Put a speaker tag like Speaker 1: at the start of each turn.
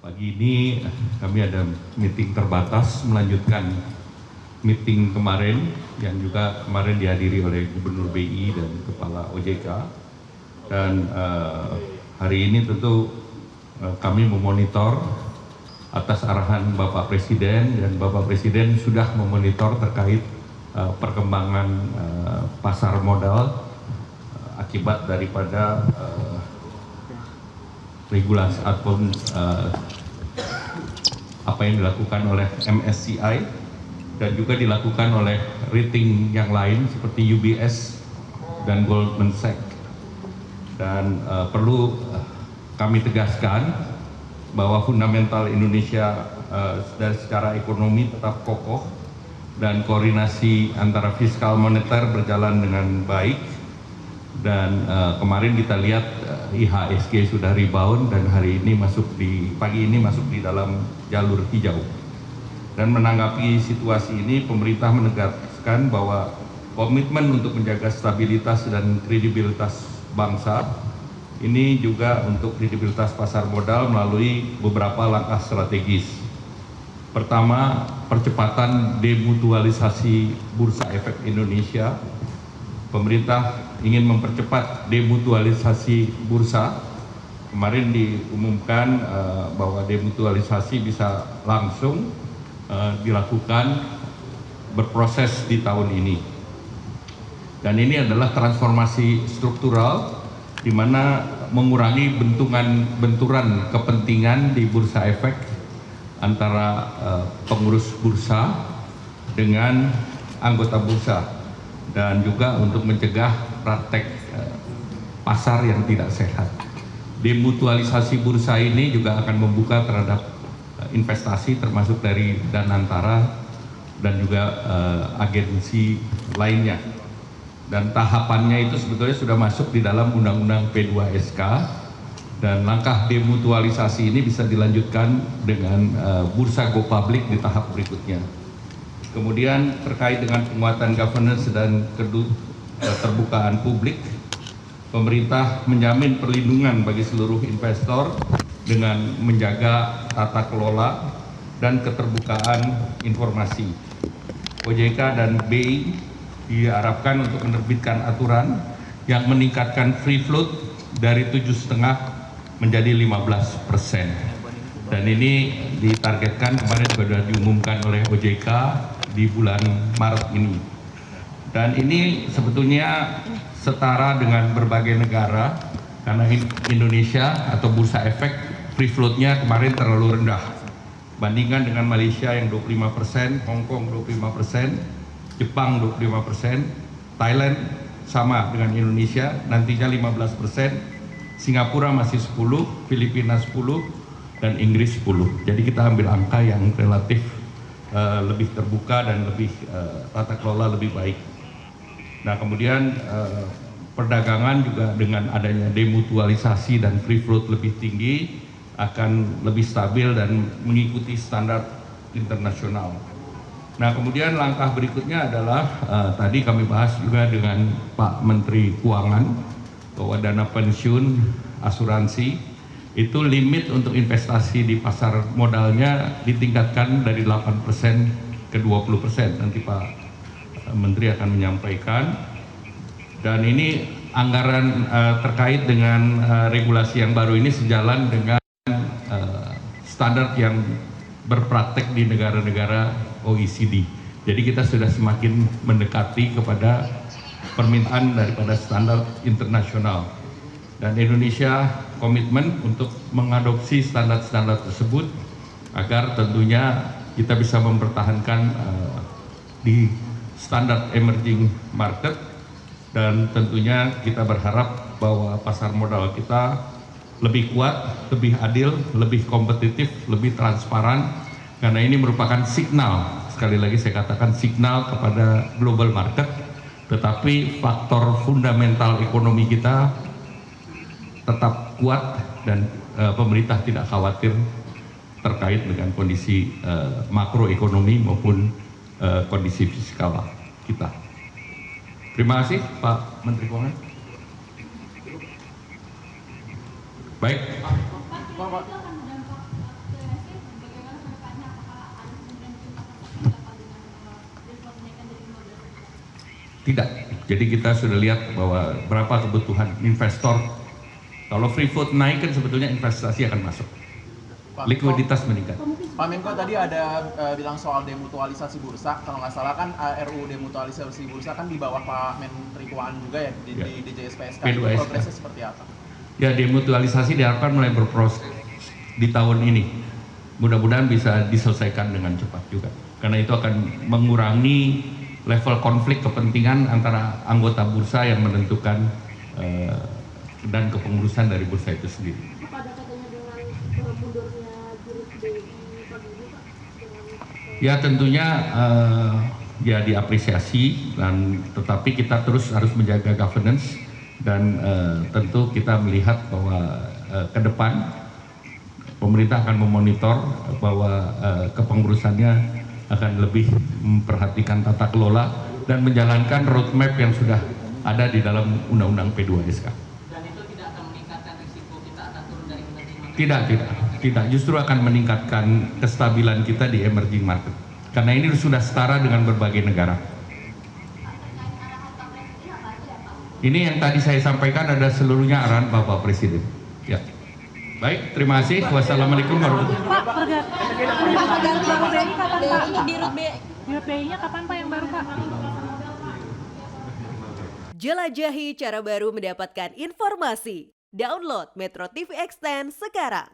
Speaker 1: Pagi ini kami ada meeting terbatas melanjutkan meeting kemarin yang juga kemarin dihadiri oleh Gubernur BI dan Kepala OJK. Dan hari ini tentu kami memonitor atas arahan Bapak Presiden, dan Bapak Presiden sudah memonitor terkait perkembangan pasar modal akibat daripada regulasi ataupun apa yang dilakukan oleh MSCI dan juga dilakukan oleh rating yang lain seperti UBS dan Goldman Sachs. Dan perlu kami tegaskan bahwa fundamental Indonesia dari secara ekonomi tetap kokoh dan koordinasi antara fiskal moneter berjalan dengan baik. Dan kemarin kita lihat IHSG sudah rebound dan hari ini pagi ini masuk di dalam jalur hijau. Dan menanggapi situasi ini, pemerintah menegaskan bahwa komitmen untuk menjaga stabilitas dan kredibilitas bangsa ini juga untuk kredibilitas pasar modal melalui beberapa langkah strategis. Pertama, percepatan demutualisasi Bursa Efek Indonesia. Pemerintah ingin mempercepat demutualisasi bursa. Kemarin diumumkan bahwa demutualisasi bisa langsung dilakukan berproses di tahun ini. Dan ini adalah transformasi struktural di mana mengurangi benturan kepentingan di bursa efek antara pengurus bursa dengan anggota bursa, dan juga untuk mencegah praktek pasar yang tidak sehat. Demutualisasi bursa ini juga akan membuka terhadap investasi termasuk dari Danantara dan juga agensi lainnya. Dan tahapannya itu sebetulnya sudah masuk di dalam Undang-Undang P2SK, dan langkah demutualisasi ini bisa dilanjutkan dengan bursa go public di tahap berikutnya. Kemudian terkait dengan penguatan governance dan keterbukaan publik, pemerintah menjamin perlindungan bagi seluruh investor dengan menjaga tata kelola dan keterbukaan informasi. OJK dan BI diharapkan untuk menerbitkan aturan yang meningkatkan free float dari 7,5 menjadi 15%. Dan ini ditargetkan kemarin sudah diumumkan oleh OJK di bulan Maret ini. Dan ini sebetulnya setara dengan berbagai negara, karena Indonesia atau bursa efek free float-nya kemarin terlalu rendah. Bandingkan dengan Malaysia yang 25%, Hong Kong 25%, Jepang 25%, Thailand sama dengan Indonesia, nantinya 15%, Singapura masih 10%, Filipina 10%, dan Inggris 10%. Jadi kita ambil angka yang relatif lebih terbuka dan lebih tata kelola lebih baik. Nah, kemudian perdagangan juga dengan adanya demutualisasi dan free float lebih tinggi akan lebih stabil dan mengikuti standar internasional. Nah, kemudian langkah berikutnya adalah tadi kami bahas juga dengan Pak Menteri Keuangan bahwa dana pensiun asuransi itu limit untuk investasi di pasar modalnya ditingkatkan dari 8% ke 20%. Nanti Pak Menteri akan menyampaikan. Dan ini anggaran terkait dengan regulasi yang baru ini sejalan dengan standar yang berpraktek di negara-negara OECD. Jadi kita sudah semakin mendekati kepada permintaan daripada standar internasional. Dan Indonesia komitmen untuk mengadopsi standar-standar tersebut agar tentunya kita bisa mempertahankan di standar emerging market, dan tentunya kita berharap bahwa pasar modal kita lebih kuat, lebih adil, lebih kompetitif, lebih transparan, karena ini merupakan signal, sekali lagi saya katakan signal kepada global market, tetapi faktor fundamental ekonomi kita tetap kuat dan pemerintah tidak khawatir terkait dengan kondisi makroekonomi maupun kondisi fiskal kita. Terima kasih Pak Menteri Keuangan. Baik. Tidak. Jadi kita sudah lihat bahwa berapa kebutuhan investor. Kalau free float naik kan sebetulnya investasi akan masuk. Likuiditas meningkat.
Speaker 2: Pak Menko tadi ada bilang soal demutualisasi bursa. Kalau nggak salah kan RUU demutualisasi bursa kan di bawah Pak Menteri Keuangan juga ya di DJSPSK.
Speaker 1: P2SK.
Speaker 2: Progresnya seperti apa?
Speaker 1: Ya, demutualisasi diharapkan mulai berproses di tahun ini. Mudah-mudahan bisa diselesaikan dengan cepat juga. Karena itu akan mengurangi level konflik kepentingan antara anggota bursa yang menentukan dan kepengurusan dari bursa itu sendiri.
Speaker 3: Apa ada katanya dengan mundurnya jurus BI pagi ini, Pak?
Speaker 1: Ya tentunya ya diapresiasi, dan tetapi kita terus harus menjaga governance, dan tentu kita melihat bahwa ke depan pemerintah akan memonitor bahwa kepengurusannya akan lebih memperhatikan tata kelola dan menjalankan roadmap yang sudah ada di dalam Undang-Undang P2SK.
Speaker 4: Dan itu tidak akan meningkatkan risiko kita akan turun dari emerging market? Tidak. Justru akan meningkatkan kestabilan kita di emerging market. Karena ini sudah setara dengan berbagai negara. Ini yang tadi saya sampaikan ada seluruhnya arahan Bapak Presiden. Ya. Baik, terima kasih. Wassalamualaikum warahmatullahi wabarakatuh.
Speaker 3: Dirut BI-nya kapan Pak yang baru Pak?
Speaker 5: Jelajahi cara baru mendapatkan informasi. Download Metro TV Extend sekarang.